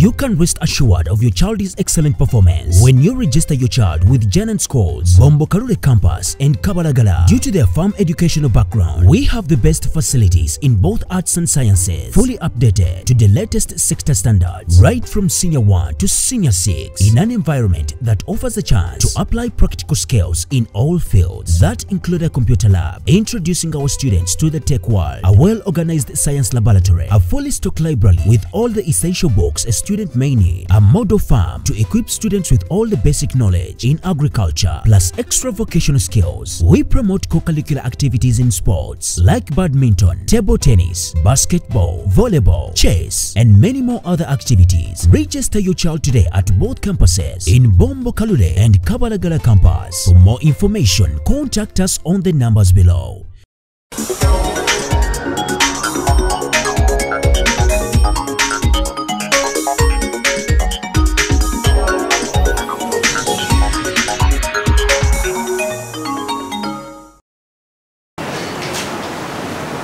You can rest assured of your child's excellent performance when you register your child with Janan Schools, Bombo Kalule Campus and Kabalagala. Due to their firm educational background, we have the best facilities in both arts and sciences, fully updated to the latest sector standards, right from Senior 1 to Senior 6, in an environment that offers a chance to apply practical skills in all fields. That include a computer lab, introducing our students to the tech world, a well-organized science laboratory, a fully stocked library with all the essential books a student may need, a model farm to equip students with all the basic knowledge in agriculture, plus extra vocational skills. We promote co-curricular activities in sports like badminton, table tennis, basketball, volleyball, chess, and many more other activities. Register your child today at both campuses in Bombo Kalule and Kabalagala campus. For more information, contact us on the numbers below.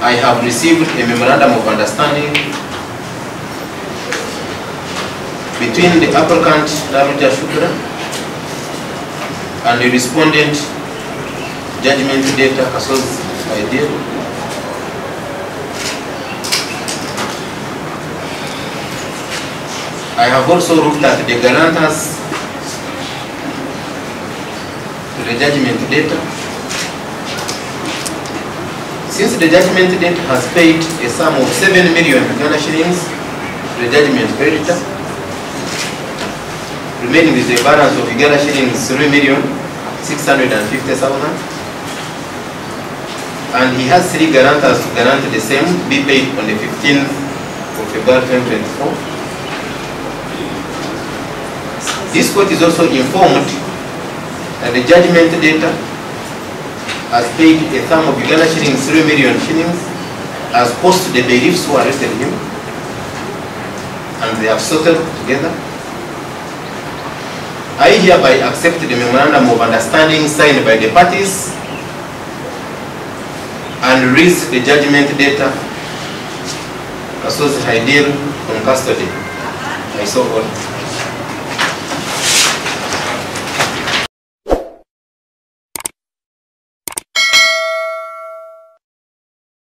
I have received a memorandum of understanding between the applicant Daruja Shukra and the respondent Judgment Data Kasozi Idea. I have also looked at the guarantors to the judgment data. Since the judgment date has paid a sum of 7 million Ghana shillings to the judgment creditor, remaining is a balance of Ghana shillings 3,650,000, and he has 3 guarantors to guarantee the same be paid on the 15th of February 2024. This court is also informed that the judgment data has paid a sum of Uganda shillings 3 million shillings as opposed to the bailiffs who arrested him, and they have settled together. I hereby accept the memorandum of understanding signed by the parties and release the judgment data Kasozi Haidil from custody. I so order.